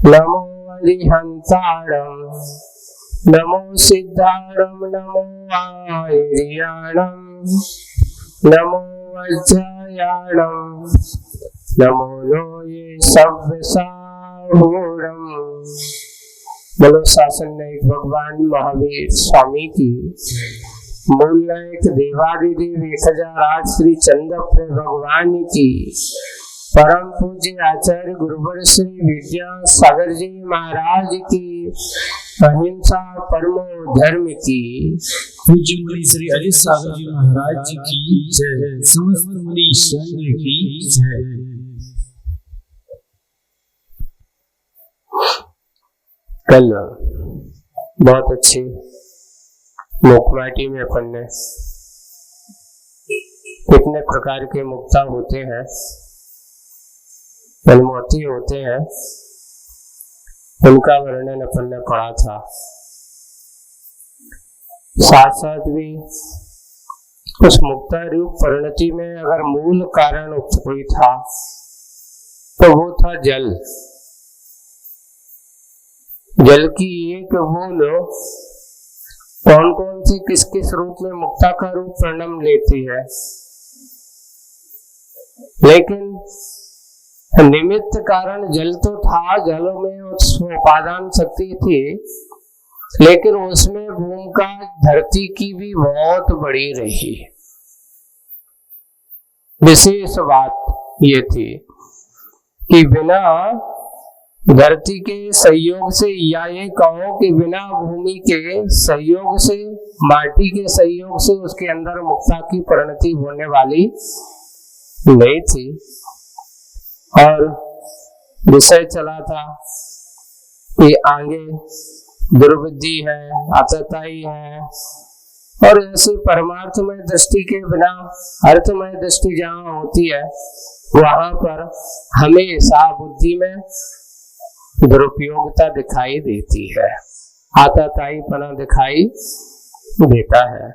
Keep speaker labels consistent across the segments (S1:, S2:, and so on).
S1: नमो अरिहंताणं नमो सिद्धाणं नमो आर्याणं नमो वज्रायाणं नमो लोये सव्यसाहूणं। बोलो शासन नायक भगवान महावीर स्वामी की, मूल नायक देवादिदेव 1008 श्री चंद्रप्रिय भगवान की, परम पूज्य आचार्य गुरुवर श्री विद्यासागर जी महाराज की, अहिंसा परमो धर्म की,
S2: पूज्य मुनि श्री अजित सागर जी महाराज जी की जय, समस्त मुनि संघ की जय।
S1: कल बहुत अच्छी मुखमाटी में अपन ने कितने प्रकार के मुक्ता होते हैं, मनमोती होते हैं, उनका वर्णन अपन ने पढ़ा था। साथ साथ भी उस मुक्ता रूप परिणति में अगर मूल कारण कोई था तो वो था जल। जल की एक बूंद कौन कौन से किस किस रूप में मुक्ता का रूप परिणम लेती है, लेकिन निमित्त कारण जल तो था, जल में उपादान शक्ति थी, लेकिन उसमें भूमिका धरती की भी बहुत बड़ी रही। विशेष बात ये थी कि बिना धरती के सहयोग से, या ये कहो कि बिना भूमि के सहयोग से, माटी के सहयोग से उसके अंदर मुक्ता की परिणति होने वाली नहीं थी। और विषय चला था कि आगे दुर्बुद्धि है, आतताई है, और ऐसे परमार्थमय दृष्टि के बिना अर्थमय दृष्टि जहाँ होती है वहां पर हमेशा बुद्धि में दुरुपयोगता दिखाई देती है, आतताईपना दिखाई देता है,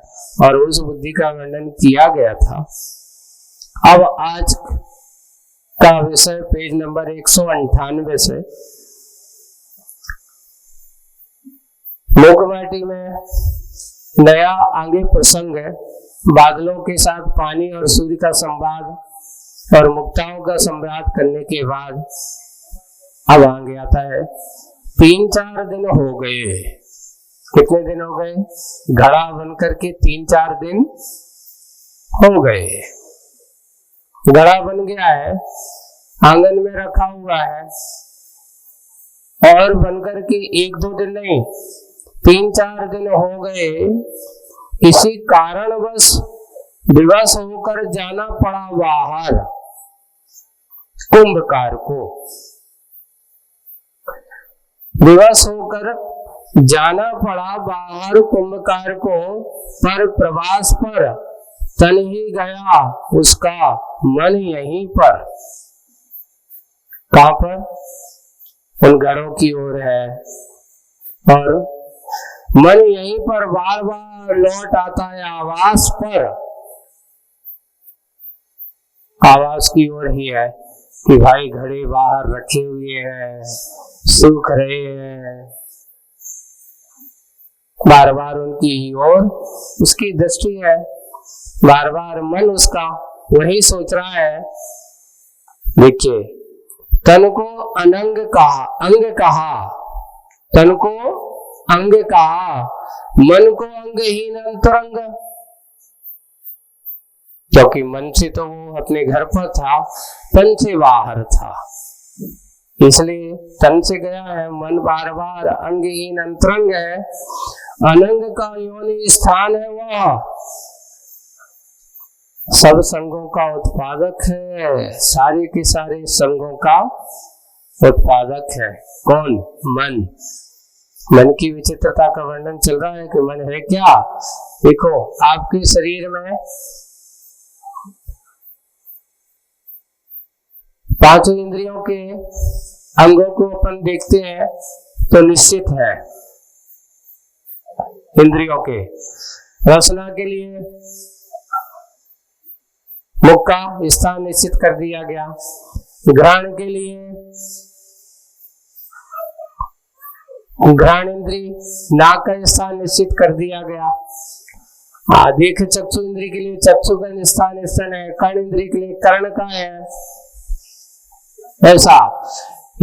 S1: और उस बुद्धि का वर्णन किया गया था। अब आज का विषय पेज नंबर 198 से, मुखमाटी में नया आगे प्रसंग है। बादलों के साथ पानी और सूर्य का संवाद और मुक्ताओं का संवाद करने के बाद अब आगे आता है 3-4 दिन हो गए। कितने दिन हो गए? घड़ा बनकर के 3-4 दिन हो गए। घड़ा बन गया है, आंगन में रखा हुआ है, और बनकर के 1-2 दिन नहीं 3-4 दिन हो गए। किसी कारणवश विवश होकर जाना पड़ा बाहर कुंभकार को। विवश होकर जाना पड़ा बाहर कुंभकार को, पर प्रवास पर तन ही गया उसका मन यहीं पर। कहां पर? उन घरों की ओर है, और मन यहीं पर बार बार लौट आता है आवास पर। आवास की ओर ही है कि भाई घड़े बाहर रखे हुए हैं, सूख रहे हैं, बार बार उनकी ही ओर उसकी दृष्टि है, बार बार मन उसका वही सोच रहा है। देखिए, तन को अनंग कहा, अंग कहा, तन को अंग कहा, मन को अंगहीन अंतरंग, क्योंकि मन से तो वो अपने घर पर था, तन से बाहर था, इसलिए तन से गया है, मन बार बार अंगहीन अंतरंग है। अनंग का योनि स्थान है, वह सब संगों का उत्पादक है, सारे के सारे संगों का उत्पादक है। कौन? मन। मन की विचित्रता का वर्णन चल रहा है कि मन है क्या। देखो, आपके शरीर में 5 इंद्रियों के अंगों को अपन देखते हैं तो निश्चित है, इंद्रियों के रसना के लिए मुख का स्थान निश्चित कर दिया गया, ग्रहण के लिए घ्राण इंद्री, नाक का स्थान निश्चित कर दिया गया। देख चक्षु इंद्री के लिए चक्षु का स्थान स्तन है, कर्ण इंद्री के लिए कर्ण का है। ऐसा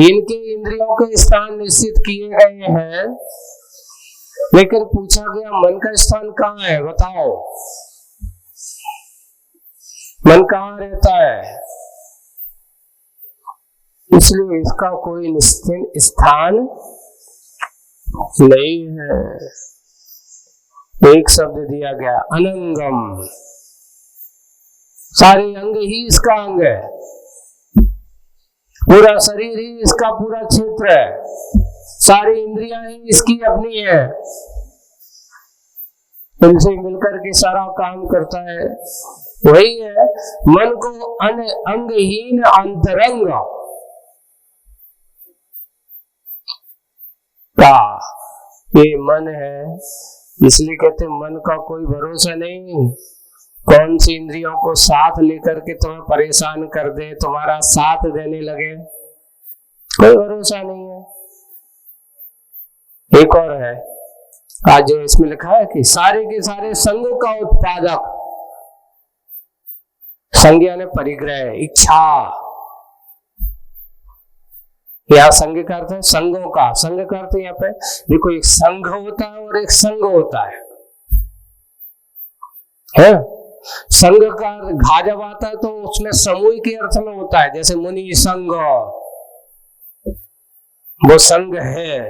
S1: इनके इंद्रियों के स्थान निश्चित किए गए हैं, लेकिन पूछा गया मन का स्थान कहाँ है, बताओ मन कहाँ रहता है? इसलिए इसका कोई निश्चित स्थान नहीं है। एक शब्द दिया गया अनंगम, सारे अंग ही इसका अंग है, पूरा शरीर ही इसका पूरा क्षेत्र है, सारी इंद्रियां ही इसकी अपनी है, इनसे मिलकर के सारा काम करता है। वही है मन को अंगहीन अंतरंग का ये मन है। इसलिए कहते मन का कोई भरोसा नहीं, कौन सी इंद्रियों को साथ लेकर के तुम्हें परेशान कर दे, तुम्हारा साथ देने लगे, कोई भरोसा नहीं है। एक और है, आज इसमें लिखा है कि सारे के सारे संगों का उत्पादक, संग यानी परिग्रह, इच्छा, या संग का अर्थ है संगों का, संग का अर्थ यहाँ पे देखो एक संघ होता है और एक संग होता है। संघ का घा जब आता है तो उसमें समूह के अर्थ में होता है, जैसे मुनि संघ, वो संघ है।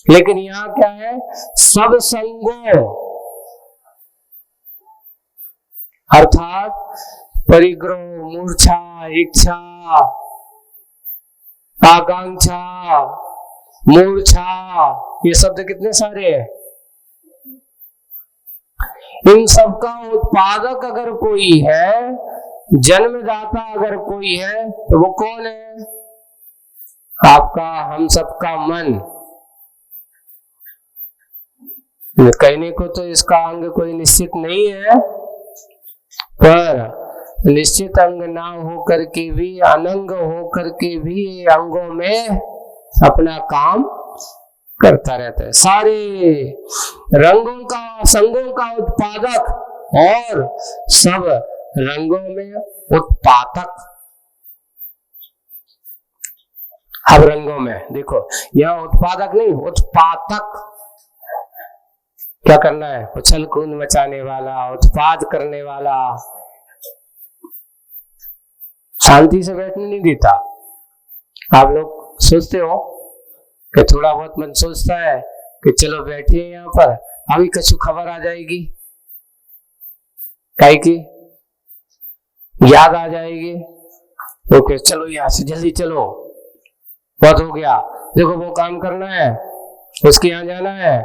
S1: लेकिन यहाँ क्या है, सब संगों अर्थात परिग्रह, मूर्छा, इच्छा, आकांक्षा, मूर्छा, ये शब्द कितने सारे हैं। इन सब का उत्पादक अगर कोई है, जन्मदाता अगर कोई है, तो वो कौन है? आपका, हम सबका मन। कहने को तो इसका अंग कोई निश्चित नहीं है, पर निश्चित अंग ना हो करके भी, अनंग हो करके भी अंगों में अपना काम करता रहता है। सारे रंगों का, संगों का उत्पादक और सब रंगों में उत्पादक। अब रंगों में देखो, यहाँ उत्पादक नहीं, उत्पादक। क्या करना है? उछल कूद मचाने वाला, उत्पाद करने वाला, शांति से बैठने नहीं देता। आप लोग सोचते हो कि थोड़ा बहुत मन सोचता है कि चलो बैठिए यहाँ पर, अभी कछु खबर आ जाएगी, काहे की याद आ जाएगी, ओके चलो यहाँ से जल्दी चलो, बहुत हो गया, देखो वो काम करना है, उसके यहाँ जाना है।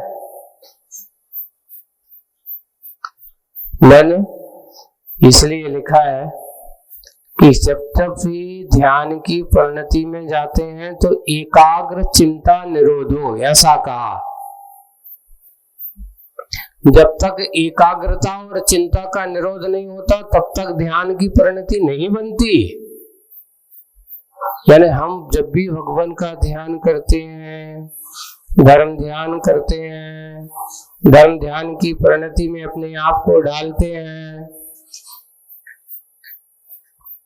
S1: मैंने इसलिए लिखा है कि जब तक भी ध्यान की परिणति में जाते हैं तो एकाग्र चिंता निरोधो, ऐसा कहा। जब तक एकाग्रता और चिंता का निरोध नहीं होता तब तक ध्यान की परिणति नहीं बनती। यानी हम जब भी भगवान का ध्यान करते हैं, धर्म ध्यान करते हैं, धर्म ध्यान की परिणति में अपने आप को डालते हैं,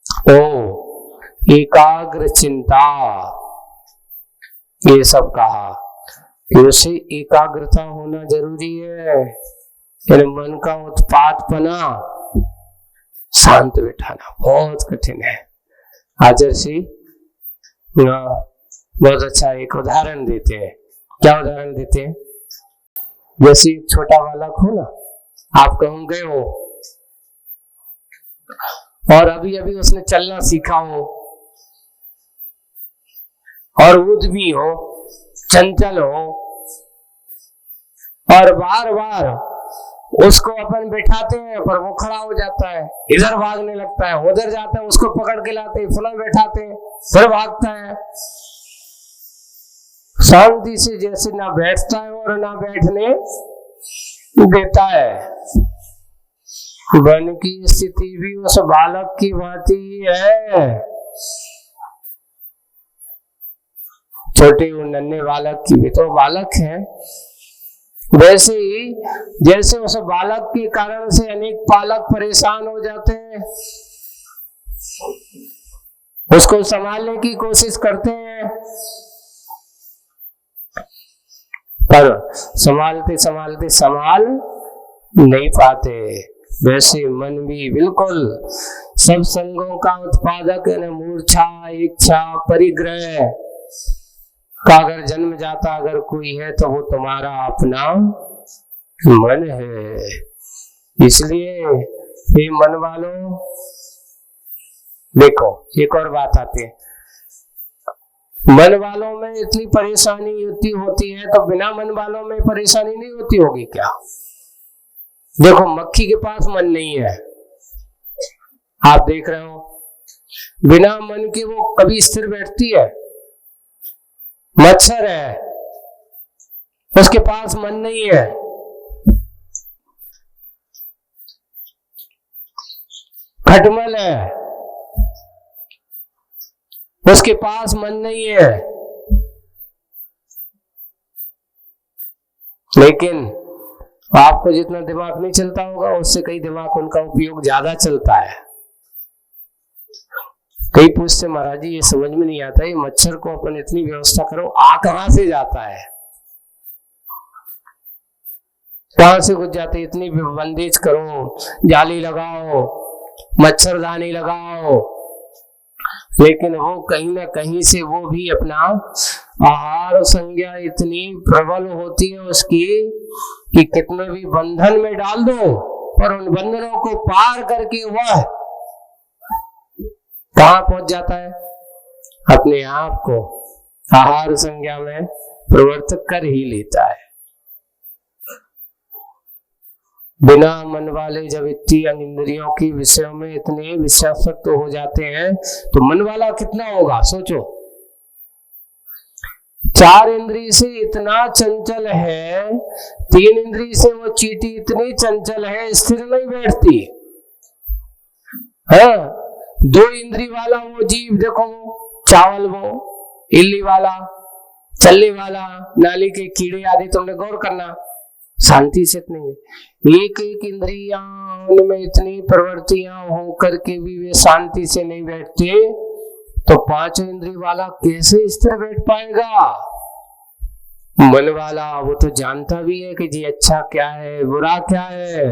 S1: तो एकाग्र चिंता ये सब कहा कि उसे एकाग्रता होना जरूरी है। यानी मन का उत्पादपना शांत बिठाना बहुत कठिन है। आचार्य बहुत अच्छा एक उदाहरण देते हैं। क्या उदाहरण देते हैं? जैसे एक छोटा बालक हो ना, आप कहूं गए हो और अभी अभी उसने चलना सीखा हो और उद्यमी हो, चंचल हो, और बार बार उसको अपन बैठाते हैं पर वो खड़ा हो जाता है, इधर भागने लगता है, उधर जाता है, उसको पकड़ के लाते हैं, फिर बैठाते हैं, फिर भागता है। शांति से जैसे ना बैठता है और ना बैठने देता है। मन की स्थिति भी उस बालक की भांति ही है। छोटे नन्हे बालक की भी तो बालक है, वैसे ही जैसे उस बालक के कारण से अनेक पालक परेशान हो जाते हैं, उसको संभालने की कोशिश करते हैं, पर संभालते संभालते संभाल नहीं पाते। वैसे मन भी बिल्कुल सब संगों का उत्पादक है, मूर्छा, इच्छा, परिग्रह का अगर जन्म जाता अगर कोई है तो वो तुम्हारा अपना मन है। इसलिए ये मन वालों, देखो एक और बात आती है, मन वालों में इतनी परेशानी होती है तो बिना मन वालों में परेशानी नहीं होती होगी क्या? देखो मक्खी के पास मन नहीं है, आप देख रहे हो, बिना मन के वो कभी स्थिर बैठती है। मच्छर है, उसके पास मन नहीं है, खटमल है, उसके पास मन नहीं है, लेकिन आपको जितना दिमाग नहीं चलता होगा उससे कई दिमाग उनका उपयोग ज्यादा चलता है। कई पूछते महाराज जी ये समझ में नहीं आता, ये मच्छर को अपन इतनी व्यवस्था करो, आ कहां से जाता है, कहां से घुस जाते, इतनी बंदेज करो, जाली लगाओ, मच्छरदानी लगाओ, लेकिन वो कहीं ना कहीं से वो भी अपना आहार संज्ञा इतनी प्रबल होती है उसकी कि कितने भी बंधन में डाल दो पर उन बंधनों को पार करके वह कहां पहुंच जाता है, अपने आप को आहार संज्ञा में प्रवर्तित कर ही लेता है। बिना मन वाले जब इतनी इंद्रियों की विषयों में इतने विषयासक्त हो जाते हैं तो मन वाला कितना होगा सोचो। 4 इंद्रिय से इतना चंचल है, 3 इंद्रिय से वो चींटी इतनी चंचल है, स्थिर नहीं बैठती। हाँ, 2 इंद्रिय वाला वो जीव देखो, चावल वो इल्ली वाला, चलने वाला, नाली के कीड़े आदि, तुमने गौर करना, शांति से नहीं, एक एक इंद्रियां उनमें इतनी प्रवृत्तियां हो करके भी वे शांति से नहीं बैठते, तो 5 इंद्रिय वाला कैसे स्थिर बैठ पाएगा? मन वाला वो तो जानता भी है कि जी अच्छा क्या है बुरा क्या है,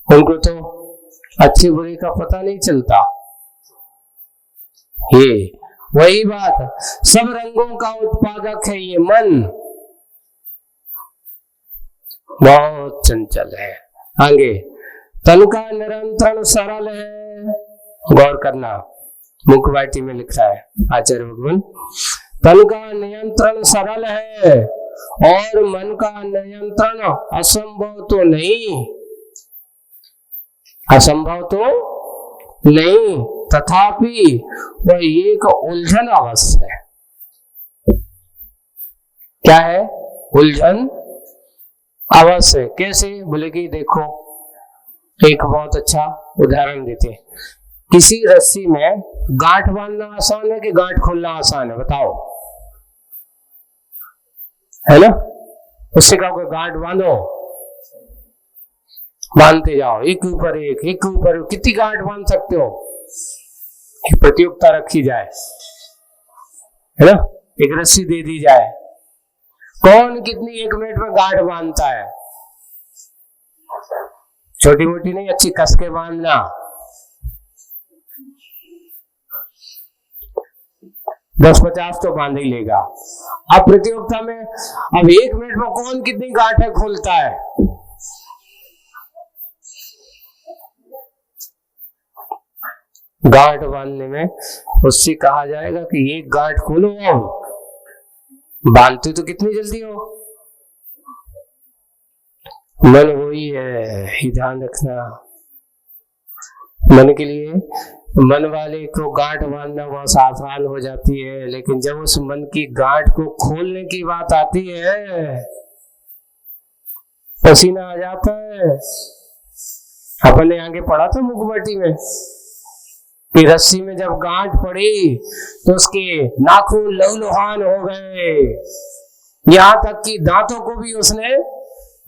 S1: उनको तो अच्छे बुरे का पता नहीं चलता। ये वही बात, सब रंगों का उत्पादक है ये मन, बहुत चंचल है। आगे, तन का निरंतर सरल है, गौर करना, मुखवाटी में लिख रहा है आचार्य भगवान, तन का नियंत्रण सरल है और मन का नियंत्रण असंभव तो नहीं, असंभव तो नहीं, तथापि वह एक उलझन अवश्य है। क्या है? उलझन अवश्य। कैसे? बोले कि देखो एक बहुत अच्छा उदाहरण देते हैं, किसी रस्सी में गांठ बांधना आसान है कि गांठ खोलना आसान है? बताओ, है ना? उससे कहोगे गांठ बांधो, बांधते जाओ, एक ऊपर एक, एक ऊपर एक, कितनी गांठ बांध सकते हो? प्रतियोगिता रखी जाए, है ना, एक रस्सी दे दी जाए, कौन कितनी 1 मिनट में गांठ बांधता है? छोटी मोटी नहीं, अच्छी कस के बांधना। 10-50 तो बांध ही लेगा। अब प्रतियोगिता में अब 1 मिनट में कौन कितनी गांठें खोलता है? गांठ बांधने में उससे कहा जाएगा कि एक गांठ खोलो, बांधते तो कितनी जल्दी हो। मन वही है, ही ध्यान रखना। मन के लिए, मन वाले को गांठ बांधना बहुत आसान हो जाती है, लेकिन जब उस मन की गांठ को खोलने की बात आती है पसीना आ जाता है। अपन ने आगे पढ़ा था मुखमटी में, कि रस्सी में जब गांठ पड़ी तो उसके नाखून लहूलुहान हो गए, यहां तक कि दांतों को भी उसने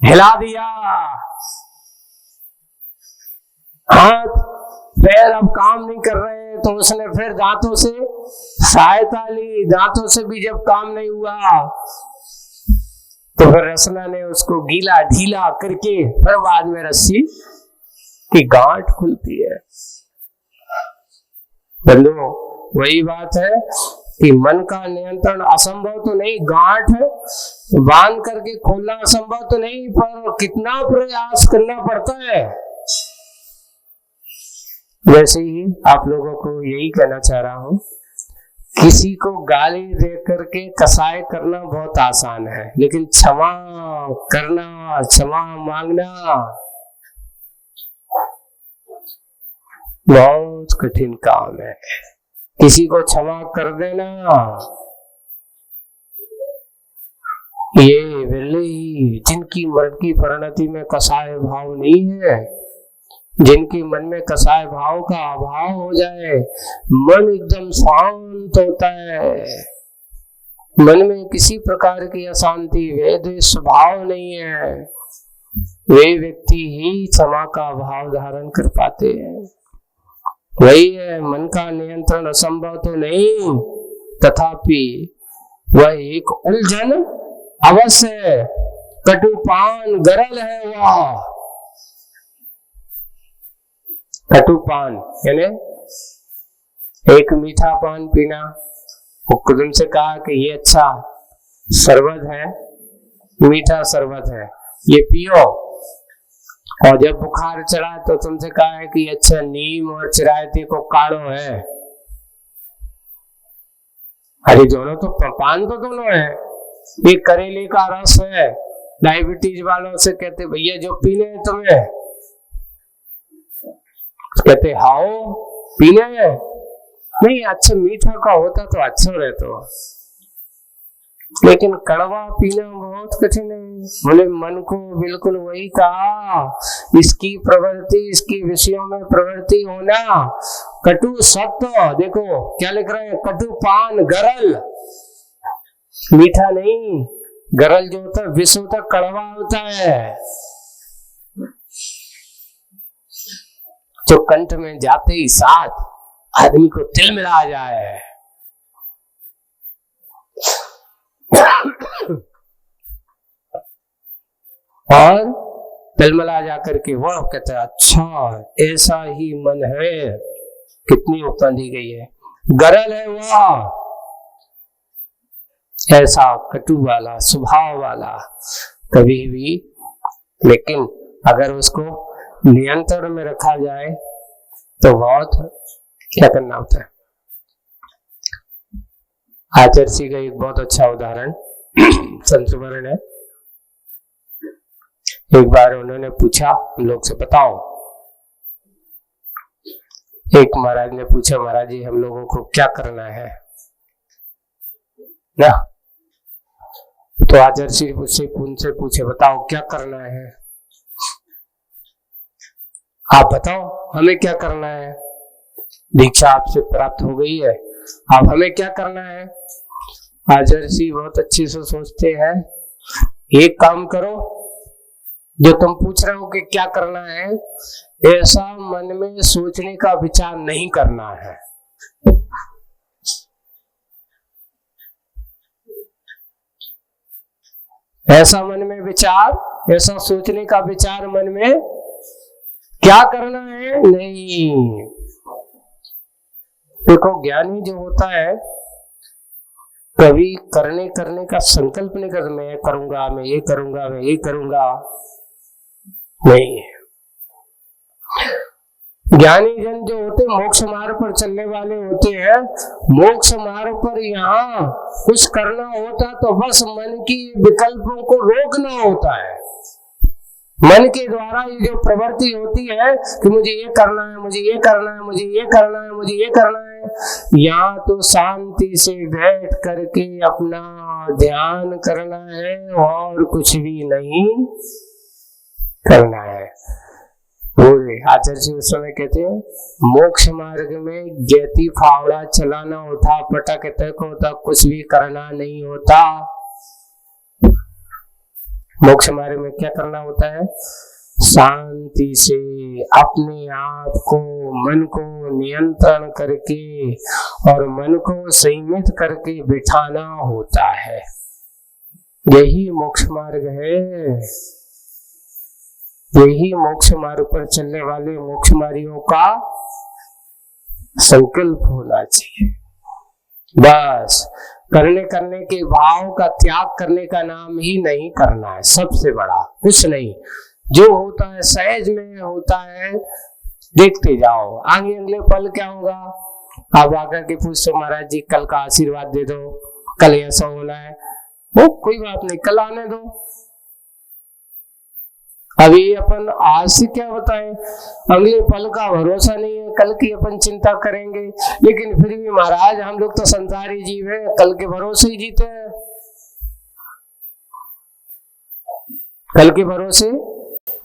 S1: हिला दिया। हाथ पैर अब काम नहीं कर रहे तो उसने फिर दांतों से सहायता ली। दांतों से भी जब काम नहीं हुआ तो फिर रसना ने उसको गीला ढीला करके फिर बाद में रस्सी की गांठ खुलती है। बंधुओं, वही बात है कि मन का नियंत्रण असंभव तो नहीं, गांठ बांध करके खोलना असंभव तो नहीं, पर कितना प्रयास करना पड़ता है। वैसे ही आप लोगों को यही कहना चाह रहा हूं, किसी को गाली दे करके कसाई करना बहुत आसान है, लेकिन क्षमा करना, क्षमा मांगना बहुत कठिन काम है। किसी को क्षमा कर देना ये बिल्ले ही जिनकी मरण की परिणति में कसाय भाव नहीं है, जिनके मन में कसाय भाव का अभाव हो जाए, मन एकदम शांत होता है, मन में किसी प्रकार की अशांति वेद स्वभाव नहीं है, वे व्यक्ति ही क्षमा का भाव धारण कर पाते हैं। वही है, मन का नियंत्रण असंभव तो नहीं, तथापि वह एक उलझन अवश्य है। कटुपान गरल है वह। कटुपान यानी एक मीठा पान पीना। वो खुद से कहा कि ये अच्छा शरबत है, मीठा शरबत है, ये पियो। और जब बुखार चढ़ा तो तुमसे कहा है कि अच्छा नीम और चिरायती को काढ़ो है। अरे दोनों तो पान तो दोनों है। एक करेले का रस है, डायबिटीज वालों से कहते भैया जो पीने हैं तुम्हें, कहते हाओ पीने हैं। नहीं, अच्छा मीठा का होता तो अच्छा रहता, लेकिन कड़वा पीना बहुत कठिन है। बोले मन को बिल्कुल वही कहा, इसकी प्रवृत्ति, इसकी विषयों में प्रवृत्ति होना कटु सत्व। देखो क्या लिख रहे हैं, कटु पान गरल, मीठा नहीं, गरल जो होता है विष होता, कड़वा होता है, जो कंठ में जाते ही साथ आदमी को तिल मिला जाए। और तिलमिला जाकर के वह कहता है अच्छा ऐसा ही मन है। कितनी उपमा दी गई है, गरल है वह, ऐसा कटु वाला स्वभाव वाला कभी भी। लेकिन अगर उसको नियंत्रण में रखा जाए तो बहुत क्या करना होता है। आचार्य का एक बहुत अच्छा उदाहरण संस्मरण है। एक बार उन्होंने पूछा हम लोग से, बताओ, एक महाराज ने पूछा, महाराज जी हम लोगों को क्या करना है ना। तो आचार्य उससे उनसे पूछे, बताओ क्या करना है, आप बताओ हमें क्या करना है। दीक्षा आपसे प्राप्त हो गई है, अब हमें क्या करना है। आचार्य बहुत अच्छे से सोचते हैं, एक काम करो, जो तुम पूछ रहे हो कि क्या करना है, ऐसा मन में सोचने का विचार नहीं करना है। ऐसा मन में विचार, ऐसा सोचने का विचार मन में क्या करना है नहीं। देखो ज्ञानी जो होता है कभी करने का संकल्प नहीं करता, मैं करूंगा, मैं ये करूंगा, मैं ये करूंगा, नहीं। ज्ञानी जन जो होते मोक्ष मार्ग पर चलने वाले होते हैं, मोक्ष मार्ग पर यहाँ कुछ करना होता तो बस मन की विकल्पों को रोकना होता है। मन के द्वारा ये जो प्रवृत्ति होती है कि मुझे ये करना है, मुझे ये करना है, मुझे ये करना है, मुझे ये करना है, यहाँ तो शांति से बैठ करके अपना ध्यान करना है और कुछ भी नहीं करना है। पूरे आचार्य जी उस समय कहते हैं मोक्ष मार्ग में जैती फावड़ा चलाना होता, पटक तक होता, कुछ भी करना नहीं होता। मोक्ष मार्ग में क्या करना होता है? शांति से अपने आप को, मन को नियंत्रण करके और मन को संयमित करके बिठाना होता है। यही मोक्ष मार्ग है। यही मोक्ष मार्ग पर चलने वाले मोक्षमार्गियों का संकल्प होना चाहिए। बस करने के भाव का त्याग करने का नाम ही नहीं करना है। सबसे बड़ा कुछ नहीं, जो होता है सहज में होता है, देखते जाओ। आगे अगले पल क्या होगा? आप आकर के पूछो महाराज जी कल का आशीर्वाद दे दो, कल ऐसा होना है। वो कोई बात नहीं, कल आने दो। अभी अपन आज से क्या बताएं? अगले पल का भरोसा नहीं है, कल की अपन चिंता करेंगे। लेकिन फिर भी महाराज हम लोग तो संसारी जीव हैं, कल के भरोसे ही जीते हैं। कल के भरोसे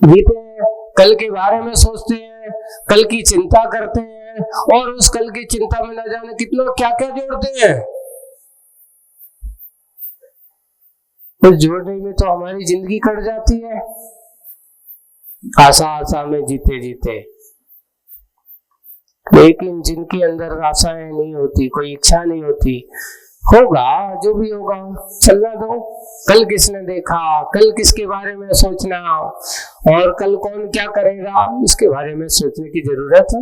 S1: जीते हैं, कल के बारे में सोचते हैं, कल की चिंता करते हैं और उस कल की चिंता में न जाने कितना क्या क्या जोड़ते हैं। उस जोड़ने में तो हमारी जिंदगी कट जाती है, आशा में जीते जीते। लेकिन जिनके अंदर आशाएं नहीं होती, कोई इच्छा नहीं होती, होगा जो भी होगा चलना दो। कल किसने देखा, कल किसके बारे में सोचना और कल कौन क्या करेगा इसके बारे में सोचने की जरूरत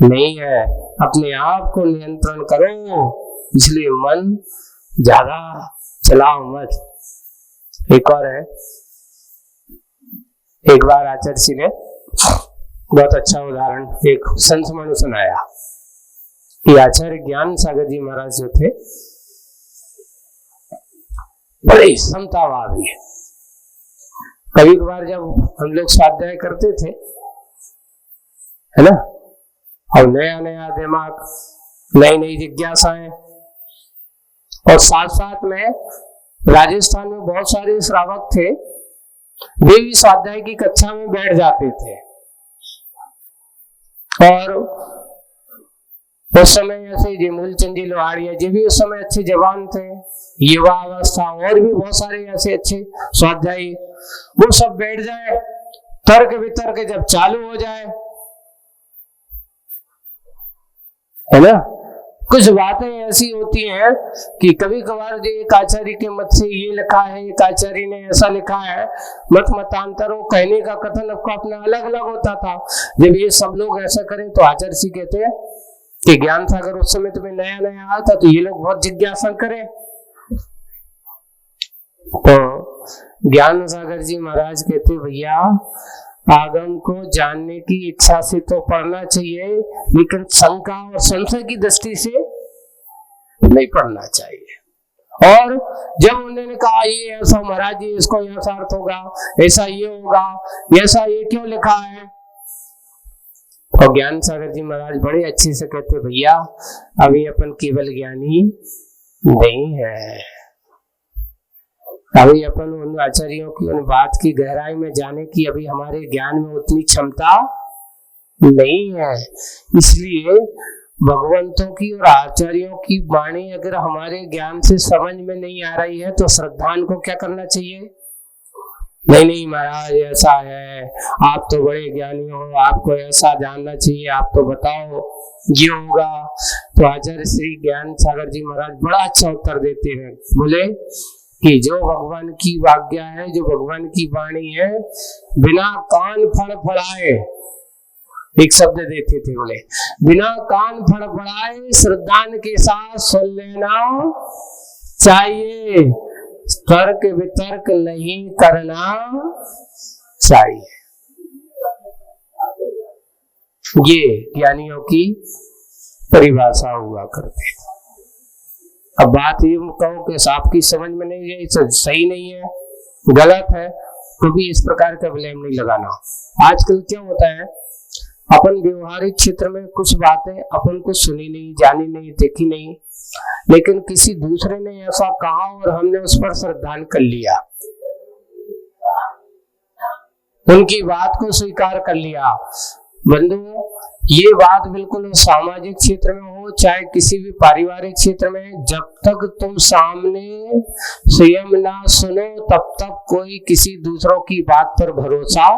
S1: नहीं है। अपने आप को नियंत्रण करो, इसलिए मन ज्यादा चलाओ मत। एक और है, एक बार आचार्य जी ने बहुत अच्छा उदाहरण एक संत मनु सुनाया कि आचार्य ज्ञान सागर जी महाराज जो थे बड़े समतावादी। कभी कभार जब हम लोग स्वाध्याय करते थे, है ना, और नया नया दिमाग, नई नई जिज्ञासाएं, और साथ साथ में राजस्थान में बहुत सारे श्रावक थे, वे भी स्वाध्याय की कक्षा में बैठ जाते थे। और उस समय ऐसे जी मूलचंद जी लोहाड़िया जी भी उस समय अच्छे जवान थे, युवा अवस्था, और भी बहुत सारे ऐसे अच्छे स्वाध्यायी, वो सब बैठ जाए, तर्क वितर्क जब चालू हो जाए, है ना, कुछ बातें ऐसी होती हैं कि कभी कभार जो एक आचार्य के मत से ये लिखा है, एक आचार्य ने ऐसा लिखा है, मतांतरों कहने का कथन अपना अलग अलग होता था। जब ये सब लोग ऐसा करें तो आचार्य जी कहते हैं कि ज्ञान सागर उस समय तुम्हें नया नया आया था, तो ये लोग बहुत जिज्ञासा करें। तो ज्ञान सागर जी महाराज कहते भैया आगम को जानने की इच्छा से तो पढ़ना चाहिए, लेकिन शंका और संशय की दृष्टि से नहीं पढ़ना चाहिए। और जब उन्होंने कहा ये ऐसा महाराज जी, इसको ऐसा अर्थ होगा, ऐसा ये होगा, ऐसा ये क्यों लिखा है, तो ज्ञान सागर जी महाराज बड़े अच्छे से कहते भैया अभी अपन केवल ज्ञानी नहीं है, अभी अपन उन आचार्यों की उन बात की गहराई में जाने की अभी हमारे ज्ञान में उतनी क्षमता नहीं है। इसलिए भगवंतों की और आचार्यों की वाणी अगर हमारे ज्ञान से समझ में नहीं आ रही है तो श्रद्धान को क्या करना चाहिए? नहीं महाराज ऐसा है, आप तो बड़े ज्ञानी हो, आपको ऐसा जानना चाहिए, आप तो बताओ ये होगा। तो आचार्य श्री ज्ञान सागर जी महाराज बड़ा अच्छा उत्तर देते हैं, बोले कि जो भगवान की आज्ञा है, जो भगवान की वाणी है, बिना कान फड़फड़ाए, एक शब्द देते थे, बोले बिना कान फड़फड़ाए श्रद्धान के साथ सुन लेना चाहिए, तर्क वितर्क नहीं करना चाहिए। ये ज्ञानियों की परिभाषा हुआ करती थी। अब बात ये कहो कि आपकी समझ में नहीं है, सही नहीं है, गलत है, तो भी इस प्रकार का ब्लेम नहीं लगाना। आजकल क्या होता है, अपन व्यवहारिक क्षेत्र में कुछ बातें अपन को सुनी नहीं, जानी नहीं, देखी नहीं, लेकिन किसी दूसरे ने ऐसा कहा और हमने उस पर श्रद्धान कर लिया, उनकी बात को स्वीकार कर लिया। बंधुओं, ये बात बिल्कुल सामाजिक क्षेत्र में हो चाहे किसी भी पारिवारिक क्षेत्र में, जब तक तुम सामने स्वयं ना सुनो तब तक कोई किसी दूसरों की बात पर भरोसा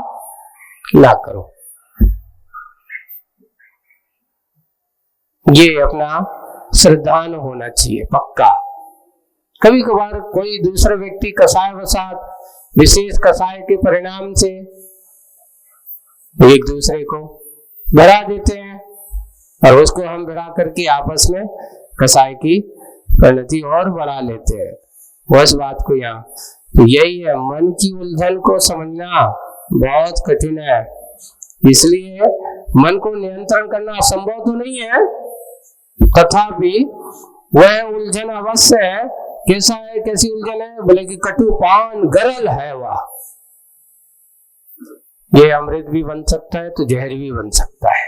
S1: ना करो। ये अपना श्रद्धान होना चाहिए पक्का। कभी कभार कोई दूसरा व्यक्ति कसाय वसात विशेष कसाय के परिणाम से एक दूसरे को बढ़ा देते हैं और उसको हम बढ़ा करके आपस में कसाय की परिणति और बढ़ा लेते हैं। बस बात को यहाँ तो यही है, मन की उलझन को समझना बहुत कठिन है। इसलिए मन को नियंत्रण करना असंभव तो नहीं है, तथापि वह उलझन अवश्य है। कैसा है, कैसी उलझन है? बोले कि कटुपान गरल है वह। ये अमृत भी बन सकता है तो जहर भी बन सकता है।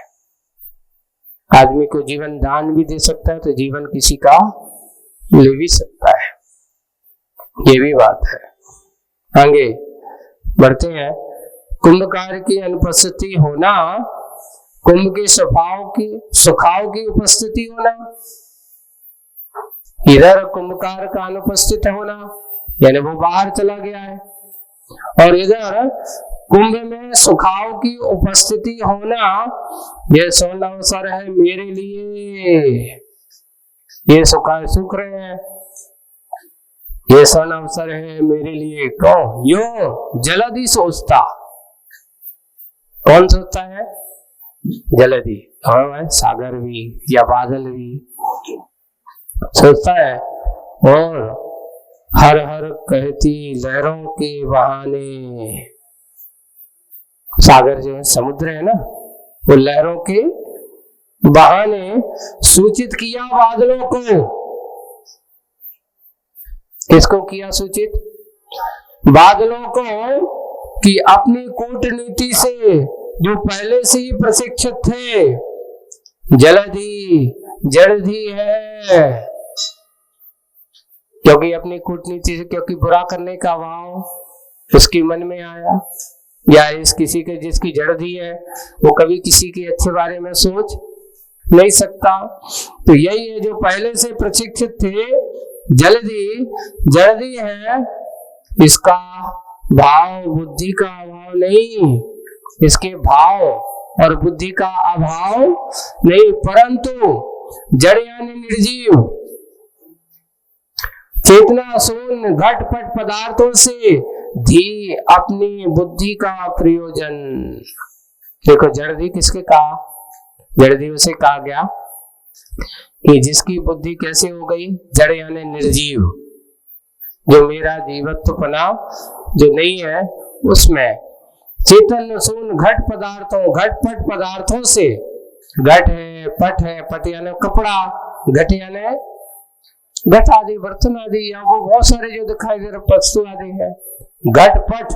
S1: आदमी को जीवन दान भी दे सकता है तो जीवन किसी का ले भी सकता है। ये भी बात है। आगे बढ़ते हैं। कुंभकार की अनुपस्थिति होना, कुंभ के सुखाव की उपस्थिति होना, इधर कुंभकार का अनुपस्थित होना यानी वो बाहर चला गया है, और इधर कुंभ में सुखाव की उपस्थिति होना, यह स्वर्ण अवसर है मेरे लिए। ये सुख रहे हैं, ये स्वर्ण अवसर है मेरे लिए। कौन? यो जलधि सोचता। कौन सोचता है? जलधि। हाँ, सागर भी या बादल भी सोचता है। और हर हर कहती लहरों के बहाने, सागर जो है समुद्र है ना, वो लहरों के बहाने सूचित किया बादलों को। किसको किया सूचित? बादलों को, कि अपनी कूटनीति से जो पहले से ही प्रशिक्षित थे, जलधि जलधि है। क्योंकि अपनी कूटनीति से, क्योंकि बुरा करने का भाव उसके मन में आया, या इस किसी के जिसकी जड़धी है वो कभी किसी के अच्छे बारे में सोच नहीं सकता। तो यही है, जो पहले से प्रशिक्षित थे, जल्दी जल्दी है। इसका भाव बुद्धि का अभाव नहीं, इसके भाव और बुद्धि का अभाव नहीं, परंतु जड़ यानी निर्जीव चेतना शून्य घटपट पदार्थों से धी अपनी बुद्धि का प्रयोजन। देखो, जड़धी किसके कहा? जड़धी उसे कहा गया कि जिसकी बुद्धि कैसे हो गई? जड़ यानी निर्जीव, जो मेरा जीवत्वपना जो नहीं है उसमें चेतन शून्य घट घटपट पदार्थों से, घट है, पट यानी कपड़ा, घट यानी घट आदि बर्तन आदि, या वो बहुत सारे जो दिखाई दे रहे वस्तु आदि है, घटपट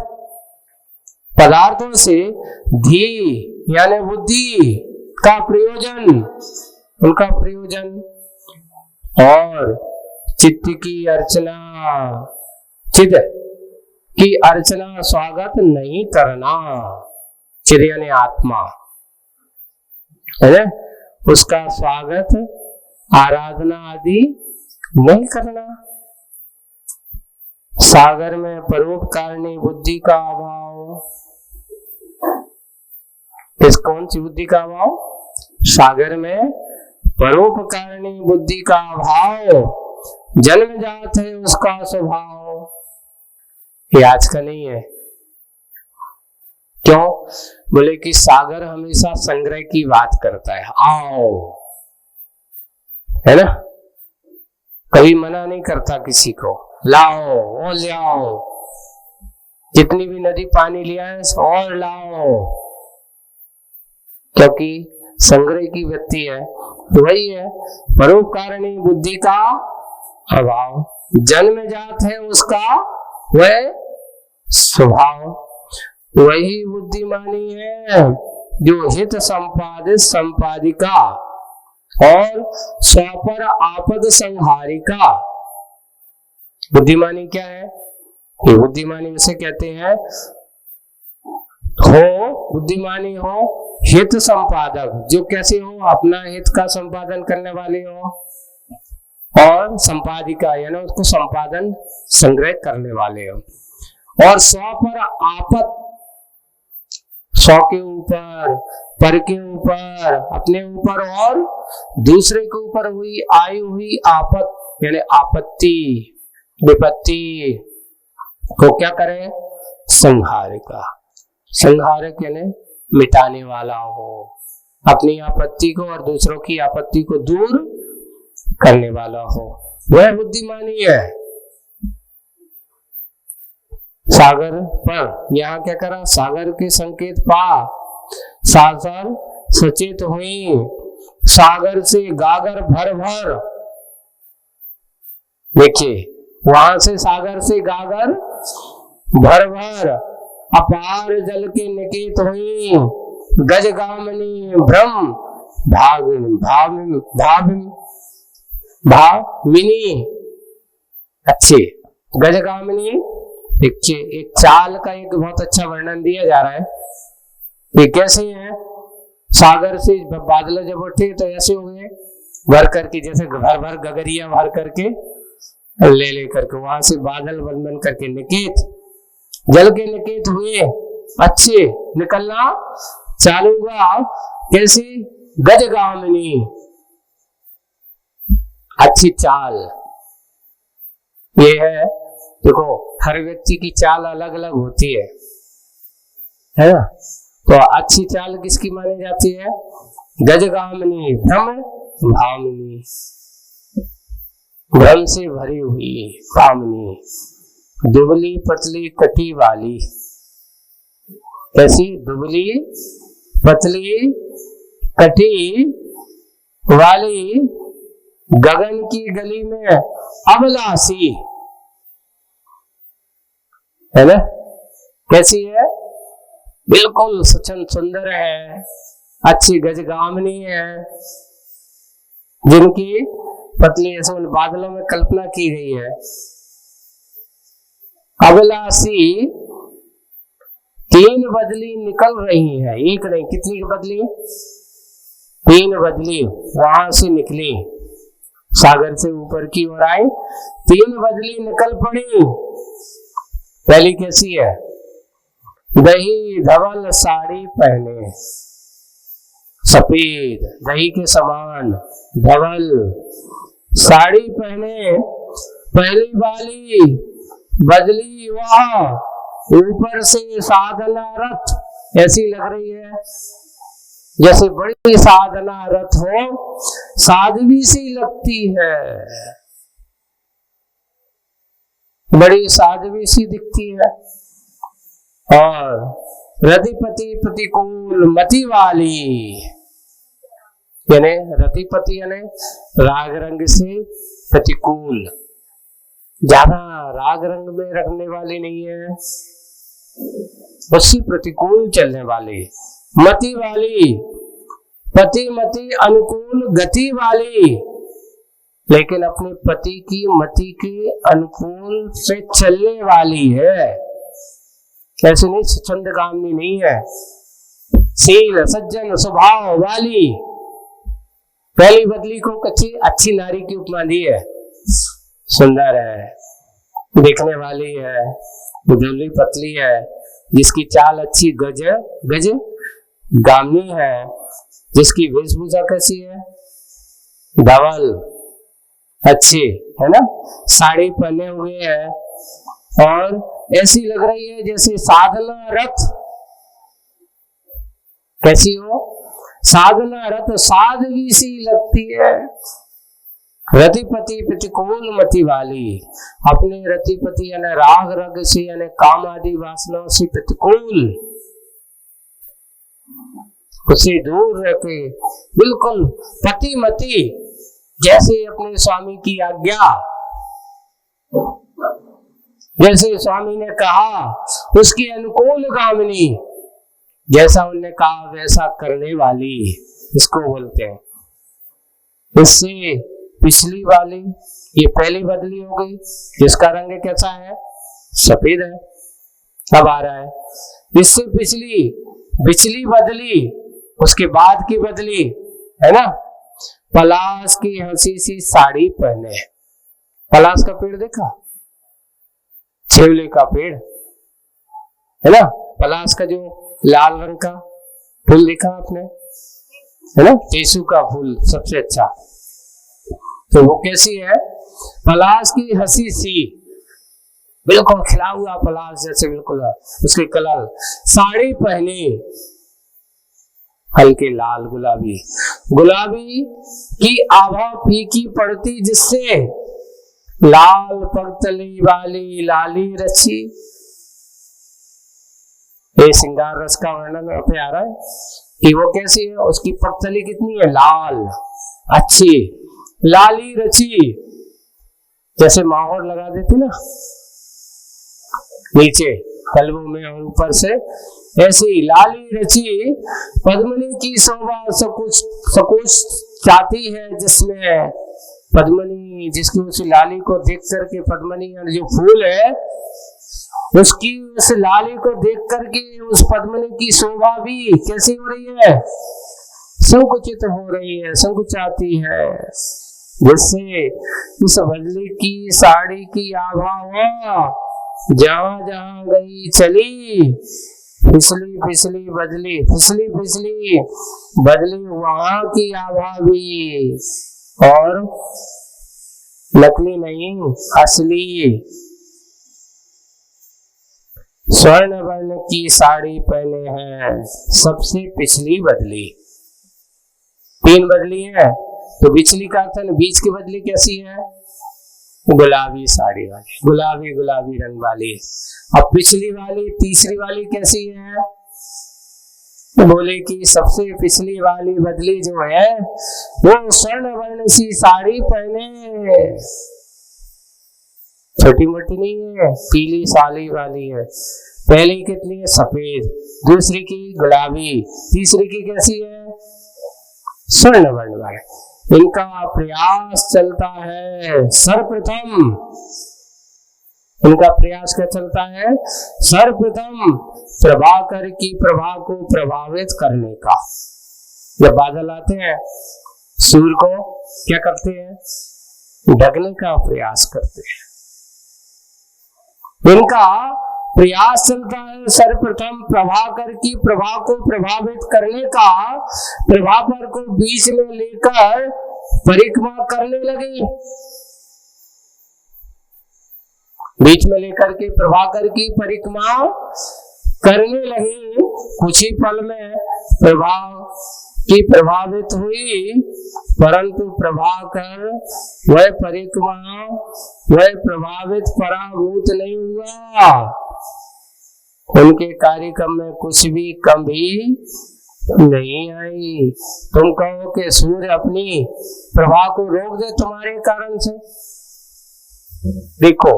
S1: पदार्थों से धी यानी बुद्धि का प्रयोजन, उनका प्रयोजन, और चित्त की अर्चना, चित्त की अर्चना स्वागत नहीं करना। चित्त यानी आत्मा है, उसका स्वागत आराधना आदि नहीं करना। सागर में परोपकारिणी बुद्धि का अभाव। इस कौन सी बुद्धि का अभाव? सागर में परोपकारिणी बुद्धि का अभाव जन्मजात है उसका स्वभाव। ये आज का नहीं है। क्यों? बोले कि सागर हमेशा संग्रह की बात करता है। आओ, है ना, कभी मना नहीं करता किसी को, लाओ और ले आओ, जितनी भी नदी पानी लिया है और लाओ, क्योंकि संग्रह की वृत्ति है। तो वही है परोपकारिणी बुद्धि का अभाव, जन्मजात है उसका वह स्वभाव। वही बुद्धिमानी है जो हित संपादित संपादिका और स्वापर आपद संहारिका। बुद्धिमानी क्या है? ये बुद्धिमानी उसे कहते हैं हो, बुद्धिमानी हो, हित संपादक, जो कैसे हो, अपना हित का संपादन करने वाले हो, और संपादिका यानी उसको संपादन संग्रह करने वाले हो। और स्व पर आपत, स्व के ऊपर, पर के ऊपर, अपने ऊपर और दूसरे के ऊपर हुई आई हुई आपत यानी आपत्ति विपत्ति को क्या करे, संहारिका। संहारक यानी मिटाने वाला हो, अपनी आपत्ति को और दूसरों की आपत्ति को दूर करने वाला हो, वह बुद्धिमानी है। सागर पर यहाँ क्या करा, सागर के संकेत पा, सागर सचेत हुई, सागर से गागर भर भर। देखिए वहां से सागर से गागर भर भर, अपार जल के निकेत हुई, गजगामिनी भ्रम भाविनी। अच्छे गजगामिनी। देखिए एक चाल का एक बहुत अच्छा वर्णन दिया जा रहा है। ये कैसे है, सागर से बादल जब उठे तो ऐसे हो गए भर करके, जैसे भर भर गगरिया भर करके ले करके वहां से बादल बन बन करके निकेत, जल के निकेत हुए, अच्छे निकलना चालू हुआ। कैसे, गजगामिनी, अच्छी चाल। ये है, देखो हर व्यक्ति की चाल अलग अलग होती है ना। तो अच्छी चाल किसकी मानी जाती है, गजगामिनी भ्रम भामिनी, भ्रम से भरी हुई भामिनी, दुबली पतली कटी वाली। कैसी, दुबली पतली कटी वाली, गगन की गली में अबलासी, है ना। कैसी है, बिल्कुल सचन सुंदर है, अच्छी गजगामिनी है, जिनकी पतली ऐसे बादलों में कल्पना की गई है। अबलासी, तीन बदली निकल रही है, एक नहीं, कितनी बदली, तीन बदली वहां से निकली, सागर से ऊपर की ओर आई, तीन बदली निकल पड़ी। पहली कैसी है, दही धवल साड़ी पहने, सफेद दही के समान धवल साड़ी पहने, पहली वाली बदली वह ऊपर से साधना रथ, ऐसी लग रही है जैसे बड़ी साधना रथ हो, साध्वी सी लगती है, बड़ी साध्वी सी दिखती है। और रतिपति प्रतिकूल मति वाली, यानी रतिपति यानी राग रंग से प्रतिकूल, ज्यादा राग रंग में रखने वाली नहीं है, उसी प्रतिकूल चलने वाली, मति वाली, पति मति अनुकूल गति वाली, लेकिन अपने पति की मति के अनुकूल से चलने वाली है, ऐसे नहीं छंदगामिनी नहीं है, शील सज्जन स्वभाव वाली। पहली बदली को अच्छी नारी की उपमा दी है, सुंदर है, देखने वाली है, दुबली पतली है, जिसकी चाल अच्छी गज गामिनी है, जिसकी वेशभूषा कैसी है, धवल अच्छी है ना, साड़ी पहने हुए है, और ऐसी लग रही है जैसे साधना रथ। कैसी हो, साधना रथ, साध्वी सी लगती है। रतिपति प्रतिकूल मति वाली, अपने रतिपति यानी राग रग से यानी काम आदि वासनाओं से प्रतिकूल, उसे दूर रह के बिल्कुल पतिमति, जैसे अपने स्वामी की आज्ञा, जैसे स्वामी ने कहा उसके अनुकूल गामिनी, जैसा उन्होंने कहा वैसा करने वाली, इसको बोलते हैं। इससे पिछली वाली, ये पहली बदली हो गई, जिसका रंग कैसा है, सफेद है। अब आ रहा है इससे पिछली बिचली बदली, उसके बाद की बदली, है ना। पलाश की हंसी सी साड़ी पहने। पलाश का पेड़ देखा, छेवले का पेड़, है ना। पलाश का जो लाल रंग का फूल देखा आपने, है ना, टेसू का फूल सबसे अच्छा। तो वो कैसी है? पलाश की हंसी सी, बिल्कुल खिला हुआ पलाश जैसे, बिल्कुल उसके कलर। साड़ी पहने हल्के लाल गुलाबी, गुलाबी की आभा फीकी पड़ती जिससे लाल पगतली वाली लाली रची। ये श्रृंगार रस का वर्णन यहाँ पे आ रहा है कि वो कैसी है, उसकी पगतली कितनी है, लाल, अच्छी, लाली रची, जैसे माहौर लगा देती ना नीचे कलबों में और ऊपर से, ऐसी लाली रची पद्मनी की शोभा सकुच चाहती है, जिसमें पद्मनी, जिसकी उस लाली को देख करके, पद्मनी जो फूल है उसकी, उस लाली को देख करके उस पद्मनी की शोभा भी कैसी हो रही है, संकुचित हो रही है, संकुचाती है, जिससे इस बदली की साड़ी की आभा जहां जहां गई चली, फिसली फिसली बदली, फिसली फिसली बदली वहां की आभा भी, और नकली नहीं असली। स्वर्ण वर्ण की साड़ी पहने हैं सबसे पिछली बदली। 3 बदली है, तो बिचली का अर्थ है, बीच की बदली कैसी है, गुलाबी साड़ी वाली, गुलाबी गुलाबी रंग वाली। अब पिछली वाली, तीसरी वाली कैसी है, बोले कि सबसे पिछली वाली बदली जो है वो स्वर्ण वर्ण सी साड़ी पहने, छोटी मोटी नहीं है, पीली साली वाली है। पहली कितनी है, सफेद, दूसरी की गुलाबी, तीसरी की कैसी है, स्वर्ण वर्ण वाली। इनका प्रयास चलता है सर्वप्रथम, इनका प्रयास क्या चलता है, सर्वप्रथम प्रभाकर की प्रभा को प्रभावित करने का। जब बादल आते हैं, सूर्य को क्या करते हैं, ढकने का प्रयास करते हैं। इनका प्रयास चलता है सर्वप्रथम प्रभाकर की प्रभा को प्रभावित करने का। प्रभाकर को बीच में लेकर परिक्रमा करने लगे, बीच में लेकर के प्रभाकर की परिक्रमा करने लगे। कुछ ही पल में प्रभाव की प्रभावित हुई, परंतु प्रभाकर वह परिक्रमा, वह प्रभावित पराभूत नहीं हुआ। उनके कार्यक्रम में कुछ भी कमी नहीं आई। तुम कहो कि सूर्य अपनी प्रभा को रोक दे तुम्हारे कारण से, देखो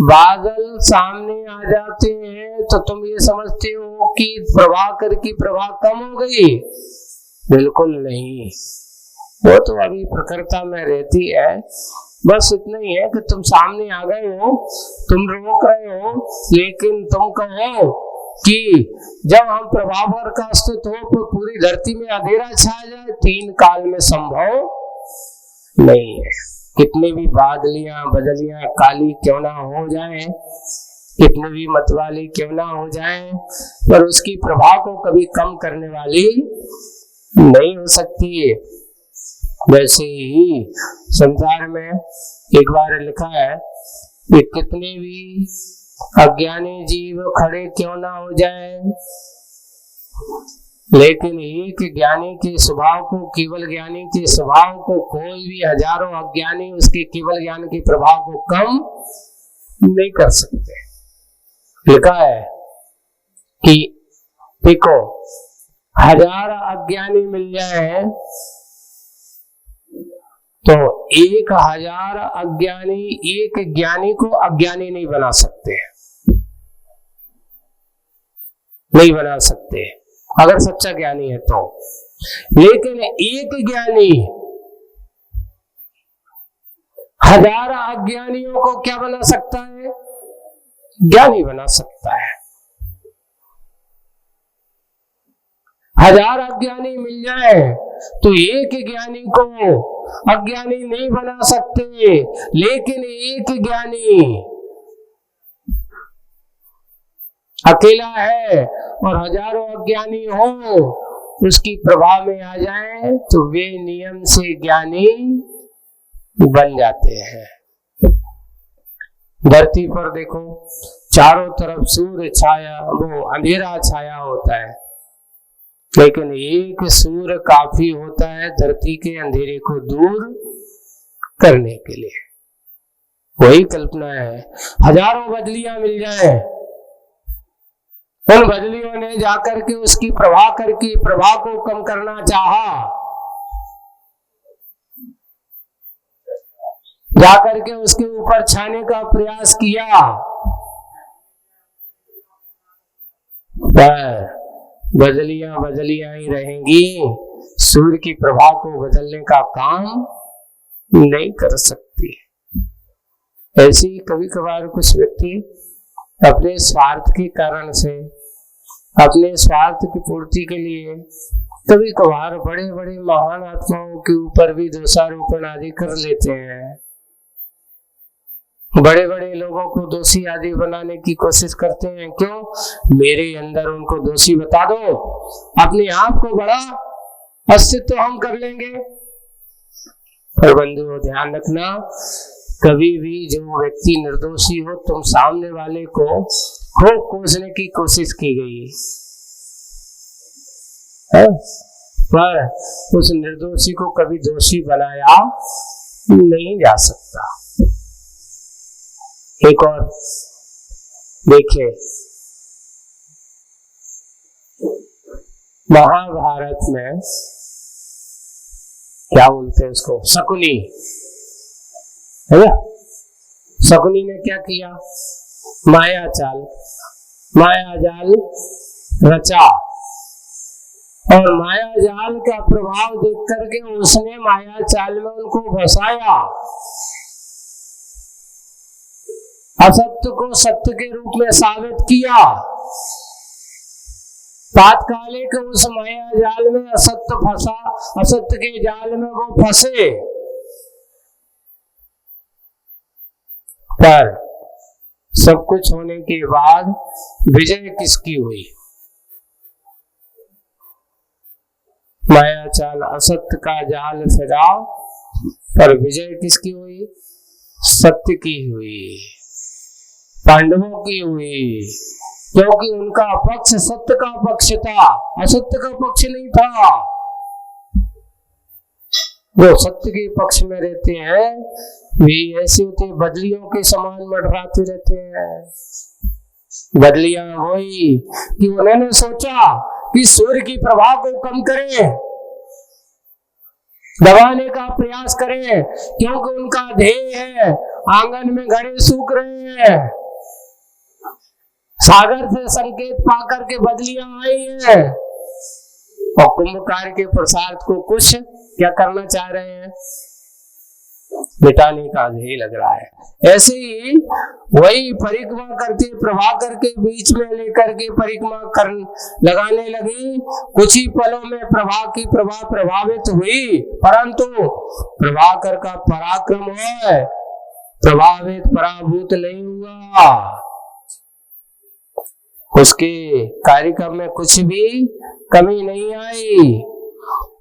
S1: बादल सामने आ जाते हैं तो तुम ये समझते हो कि प्रभाकर की प्रभा कम हो गई, बिल्कुल नहीं, वो तो अभी प्रकृति में रहती है। बस इतना ही है कि तुम सामने आ गए हो, तुम रोक रहे हो, लेकिन तुम कहो कि जब हम प्रभाकर का अस्तित्व हो तो पूरी धरती में अंधेरा छा जाए, 3 काल में संभव नहीं है। कितने भी बादलियां बदलियां काली क्यों ना हो जाए, कितने भी मतवाली क्यों ना हो जाए, पर उसकी प्रभाव को कभी कम करने वाली नहीं हो सकती। वैसे ही संसार में एक बार लिखा है कि कितने भी अज्ञानी जीव खड़े क्यों ना हो जाए, लेकिन एक ज्ञानी के स्वभाव को, केवल ज्ञानी के स्वभाव को कोई भी हजारों अज्ञानी उसके केवल ज्ञान के प्रभाव को कम नहीं कर सकते। लिखा है कि देखो 1000 अज्ञानी मिल जाए तो 1000 अज्ञानी एक ज्ञानी को अज्ञानी नहीं बना सकते, नहीं बना सकते अगर सच्चा ज्ञानी है तो। लेकिन एक ज्ञानी 1000 अज्ञानियों को क्या बना सकता है, ज्ञानी बना सकता है। 1000 अज्ञानी मिल जाए तो एक ज्ञानी को अज्ञानी नहीं बना सकते, लेकिन एक ज्ञानी अकेला है और हजारों अज्ञानी हो उसकी प्रभाव में आ जाए तो वे नियम से ज्ञानी बन जाते हैं। धरती पर देखो चारों तरफ सूर्य छाया, वो अंधेरा छाया होता है, लेकिन एक सूर्य काफी होता है धरती के अंधेरे को दूर करने के लिए। वही कल्पना है। हजारों बदलियां मिल जाए, उन बदलियों ने जाकर के उसकी प्रभाव को कम करना चाहा, जाकर के उसके ऊपर छाने का प्रयास किया, पर बदलियां ही रहेंगी, सूर्य की प्रभाव को बदलने का काम नहीं कर सकती। ऐसे ही कभी कभार कुछ व्यक्ति अपने स्वार्थ के कारण से, अपने स्वार्थ की पूर्ति के लिए कभी कभार बड़े बड़े महान आत्माओं के ऊपर भी दोषारोपण आदि कर लेते हैं। बड़े बड़े लोगों को दोषी आदि बनाने की कोशिश करते हैं। क्यों? मेरे अंदर उनको दोषी बता दो, अपने आप को बड़ा अस्तित्व हम कर लेंगे। पर बंधुओं ध्यान रखना, कभी भी जो व्यक्ति निर्दोषी हो, तुम सामने वाले को खूब कोसने की कोशिश की गई है, पर उस निर्दोषी को कभी दोषी बनाया नहीं जा सकता। एक और देखिए, महाभारत में क्या बोलते हैं उसको, शकुनी है ना। शकुनी ने क्या किया? माया जाल रचा, और माया जाल का प्रभाव देख करके उसने माया जाल में उनको फंसाया, असत्य को सत्य के रूप में साबित किया। तात्कालिक उस माया जाल में असत्य फंसा, असत्य के जाल में वो फंसे, पर सब कुछ होने के बाद विजय किसकी हुई? माया जाल असत्य का जाल फिरा, पर विजय किसकी हुई? सत्य की हुई, पांडवों की हुई, क्योंकि उनका पक्ष सत्य का पक्ष था, असत्य का पक्ष नहीं था। वो सत्य के पक्ष में रहते हैं, वे ऐसे होते बदलियों के समान मंडराते रहते हैं। बदलियां वही कि उन्होंने सोचा कि सूर्य की प्रभाव को कम करें, दबाने का प्रयास करें, क्योंकि उनका ध्येय है आंगन में घड़े सूख रहे हैं, सागर से संकेत पाकर के बदलियां आई हैं और कुंभकार के प्रसाद को कुछ क्या करना चाह रहे हैं? मिटाने का ध्येय लग रहा है। ऐसे ही वही परिक्रमा करते प्रभाकर के बीच में लेकर के परिक्रमा कर लगाने लगी। कुछ ही पलों में प्रभा प्रभावित हुई, परंतु प्रभाकर का पराक्रम है, प्रभावित पराभूत नहीं हुआ। उसके कार्यक्रम में कुछ भी कमी नहीं आई।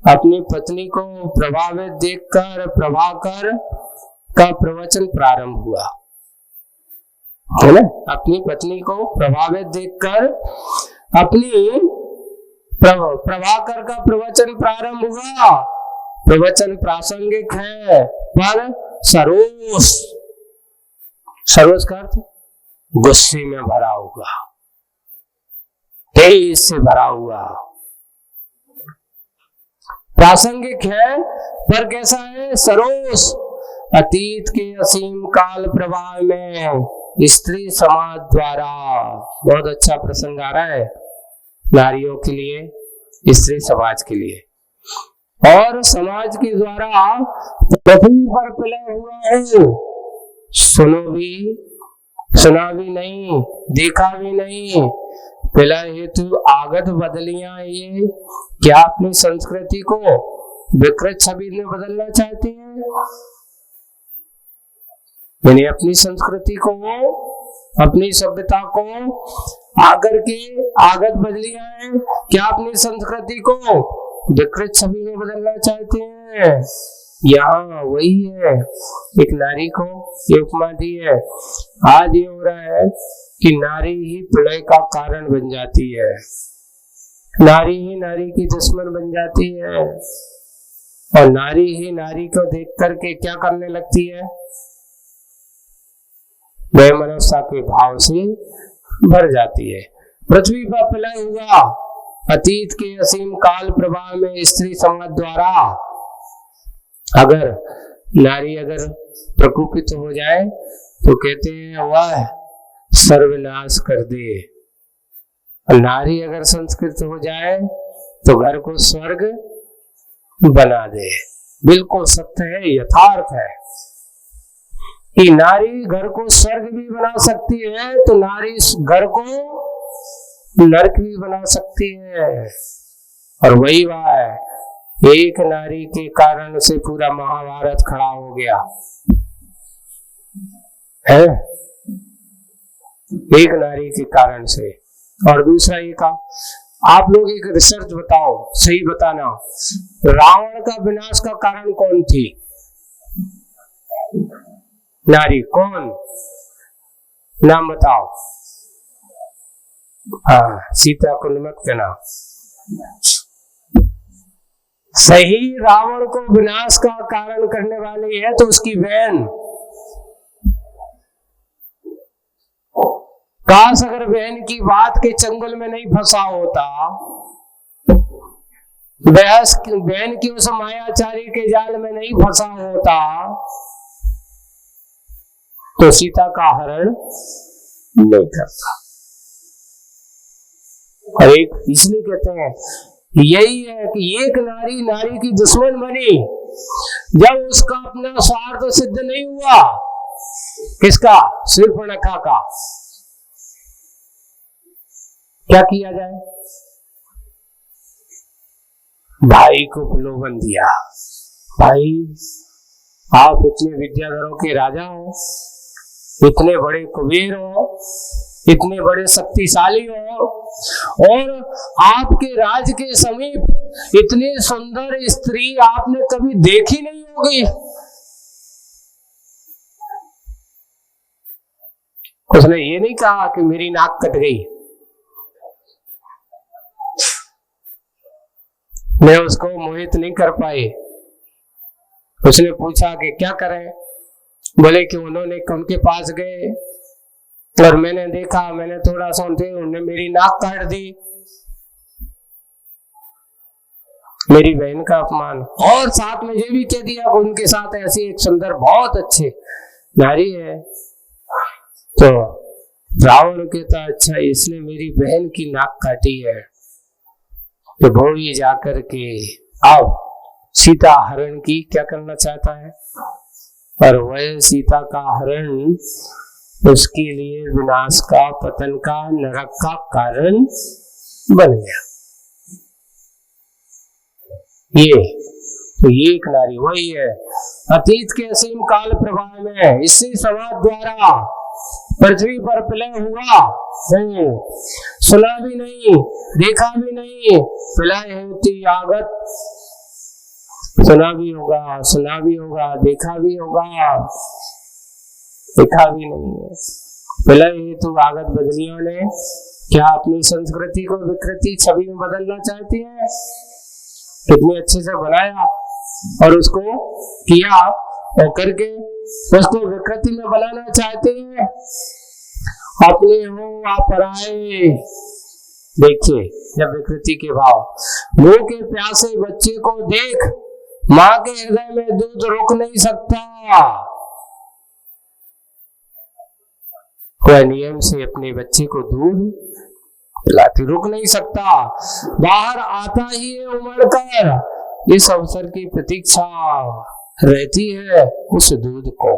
S1: अपनी पत्नी को प्रभावित देखकर प्रभाकर का प्रवचन प्रारंभ हुआ, है ना। अपनी पत्नी को प्रभावित देखकर अपनी प्रभाकर का प्रवचन प्रारंभ हुआ। प्रवचन प्रासंगिक है, पर सरोष का अर्थ गुस्से में भरा हुआ, तेज से भरा हुआ। प्रासंगिक है पर कैसा है? सरोष। अतीत के असीम काल प्रवाह में स्त्री समाज द्वारा, बहुत अच्छा प्रसंग आ रहा है नारियों के लिए, स्त्री समाज के लिए, और समाज के द्वारा पृथ्वी पर फैला हुआ है। सुना भी नहीं, देखा भी नहीं, प्रलय हेतु आगत बदलियां ये क्या अपनी संस्कृति को विकृत छवि में बदलना चाहती हैं? यानी अपनी संस्कृति को, अपनी सभ्यता को आकर के आगत बदलियां हैं क्या अपनी संस्कृति को विकृत छवि में बदलना चाहते हैं? यहाँ वही है, एक नारी को ये उपमा दी है। आज ये हो रहा है कि नारी ही प्रलय का कारण बन जाती है, नारी ही नारी की दुश्मन बन जाती है, और नारी ही नारी को देख करके क्या करने लगती है? वह मनुष्य के भाव से भर जाती है। पृथ्वी पर प्रलय हुआ, अतीत के असीम काल प्रवाह में स्त्री समाज द्वारा अगर नारी अगर प्रकोपित हो जाए तो कहते हैं वह सर्वनाश कर दे, और नारी अगर संस्कृत हो जाए तो घर को स्वर्ग बना दे। बिल्कुल सत्य है, यथार्थ है कि नारी घर को स्वर्ग भी बना सकती है तो नारी घर को नरक भी बना सकती है। और वही बात है, एक नारी के कारण से पूरा महाभारत खड़ा हो गया है, एक नारी के कारण से। और दूसरा ये का, आप लोग एक रिसर्च बताओ, सही बताना, रावण का विनाश का कारण कौन थी? नारी। कौन? नाम बताओ। हाँ, सीता को मत कहना। सही, रावण को विनाश का कारण करने वाली है तो उसकी बहन। काश अगर बहन की बात के चंगुल में नहीं फंसा होता, बहन की उस मायाचारी के जाल में नहीं फंसा होता तो सीता का हरण नहीं करता। और एक इसलिए कहते हैं, यही है कि एक नारी नारी की दुश्मन बनी जब उसका अपना स्वार्थ सिद्ध नहीं हुआ। किसका? शूर्पणखा का। क्या किया जाए? भाई को प्रलोभन दिया, भाई आप इतने विद्याधरों के राजा हो, इतने बड़े कुबेर हो, इतने बड़े शक्तिशाली हो, और आपके राज के समीप इतनी सुंदर स्त्री आपने कभी देखी नहीं होगी। उसने ये नहीं कहा कि मेरी नाक कट गई, मैं उसको मोहित नहीं कर पाई। उसने पूछा कि क्या करें? बोले कि उन्होंने उनके पास गए और मैंने देखा, मैंने थोड़ा सा उन्होंने मेरी नाक काट दी, मेरी बहन का अपमान, और साथ में ये भी कह दिया कि उनके साथ ऐसी एक सुंदर बहुत अच्छी नारी है। तो रावण कहता, अच्छा इसने मेरी बहन की नाक काटी है, तो भोई जाकर के अब सीता हरण की क्या करना चाहता है, और वह सीता का हरण उसके लिए विनाश का, पतन का, नरक का कारण बन गया। ये तो ये एक नारी वही है, अतीत के असीम काल प्रवाह में इसी समाज द्वारा पृथ्वी पर प्रलय हुआ, सुना भी नहीं, देखा भी नहीं। प्रलय होती आगत, सुना भी होगा, सुना भी होगा, देखा भी होगा, देखा भी नहीं है। प्रलय हेतु आगत बदलियों ने क्या अपनी संस्कृति को विकृति छवि में बदलना चाहती है? कितने अच्छे से बनाया और उसको किया, और करके उसको विकृति में बनाना चाहते हैं। अपने हो आप पराए। देखिए, जब विकृति के भाव, मुंह के प्यासे बच्चे को देख माँ के हृदय में दूध रुक नहीं सकता, वह नियम से अपने बच्चे को दूध पिलाती रुक नहीं सकता, बाहर आता ही है उमड़ कर। इस अवसर की प्रतीक्षा रहती है उस दूध को।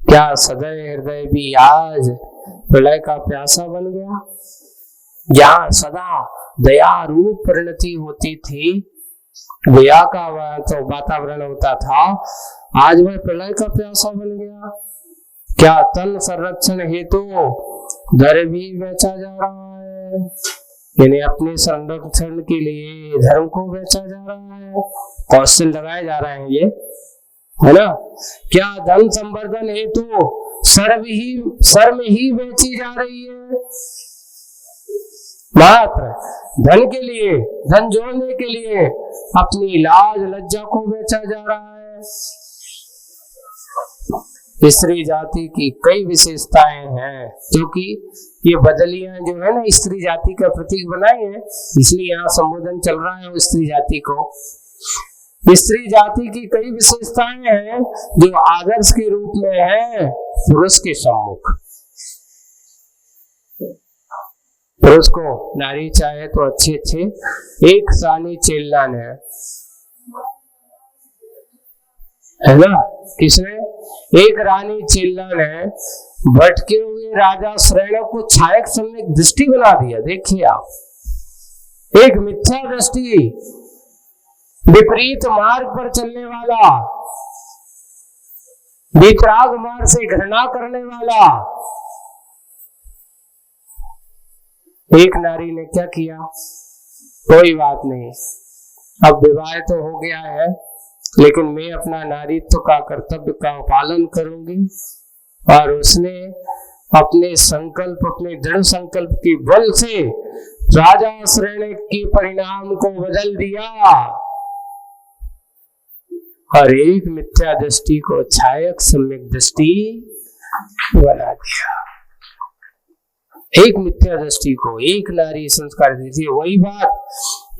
S1: क्या सदैव हृदय भी आज प्रलय का प्यासा बन गया? जहाँ सदा दया रूप परिणति होती थी, दया का तो वातावरण होता था, आज वह प्रलय का प्यासा बन गया। क्या तन संरक्षण हेतु धर भी बेचा जा रहा है, यानी अपने संरक्षण के लिए धर्म को बेचा जा रहा है, कौशल लगाए जा रहे हैं, ये है ना। क्या धन संवर्धन हेतु शर्म ही बेची जा रही है, मात्र धन के लिए, धन जोड़ने के लिए अपनी लाज लज्जा को बेचा जा रहा है। स्त्री जाति की कई विशेषताएं हैं, क्योंकि ये बदलियां जो है ना स्त्री जाति का प्रतीक बनाए हैं, इसलिए यहाँ संबोधन चल रहा है स्त्री जाति को। स्त्री जाति की कई विशेषताएं हैं जो आदर्श के रूप में है पुरुष के सम्मुख। पुरुष को नारी चाहे तो अच्छे अच्छे एक रानी चेल्लान है ना, किसने? एक रानी चेल्लान है, भटके हुए राजा श्रेणों को छायक सम्यक दृष्टि बना दिया। देखिए आप, एक मिथ्या दृष्टि, विपरीत मार्ग पर चलने वाला, वितराग मार्ग से घृणा करने वाला एक नारी ने क्या किया? कोई बात नहीं, अब विवाह तो हो गया है, लेकिन मैं अपना नारीत्व का कर्तव्य का पालन करूंगी। और उसने अपने संकल्प, अपने दृढ़ संकल्प के बल से राजा श्रेणी के परिणाम को बदल दिया और एक मिथ्या दृष्टि को छायक सम्यक दृष्टि बना दिया। एक मिथ्या दृष्टि को एक नारी संस्कार देती है। वही बात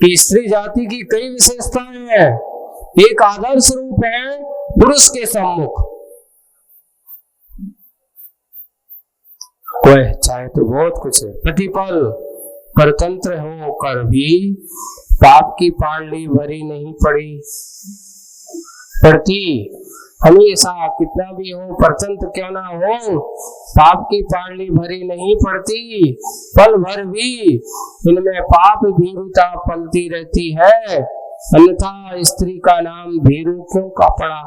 S1: कि स्त्री जाति की कई विशेषताएं हैं, एक आदर्श रूप है पुरुष के सम्मुख। वह चाहे तो बहुत कुछ है, प्रतिपल परतंत्र होकर भी पाप की पांडली भरी नहीं पड़ती। हमेशा कितना भी हो, परतंत्र क्यों ना हो, पाप की पांडली भरी नहीं पड़ती। पल भर भी इनमें पाप भीरुता पलती रहती है, अन्यथा स्त्री का नाम भीरु क्यों का पड़ा?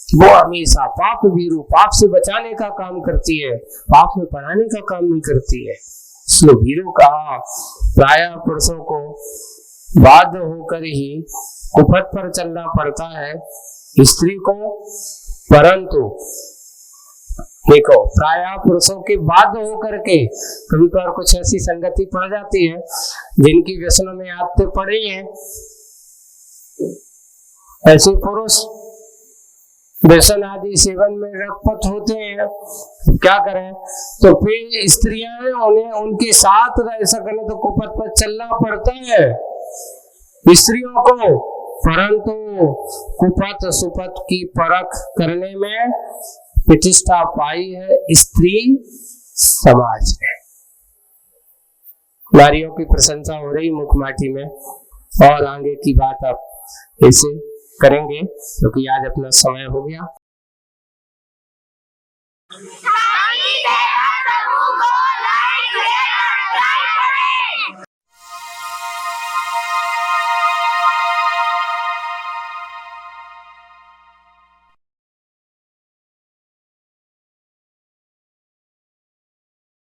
S1: वो हमेशा पाप भीरु, पाप से बचाने का काम करती है, पाप में पढ़ाने का काम नहीं करती है, इसलिए भीरु कहा। प्राय पुरुषों को बाध्य होकर ही कुपथ पर चलना पड़ता है स्त्री को, परंतु देखो प्राय पुरुषों के बाध्य होकर के कभी कभार कुछ ऐसी संगति पड़ जाती है जिनकी व्यसनों में आदतें पड़ी हैं, ऐसे पुरुष व्यसन आदि सेवन में रतपत होते हैं, क्या करें? तो फिर स्त्रियां उन्हें उनके साथ ऐसा करने तो कुपथ पर चलना पड़ता है स्त्रियों को, परंतु कुपथ सुपथ की परख करने में प्रतिष्ठा पाई है स्त्री समाज में। नारियों की प्रशंसा हो रही मुखमाटी में, और आगे की बात आप ऐसे करेंगे क्योंकि आज अपना समय हो गया।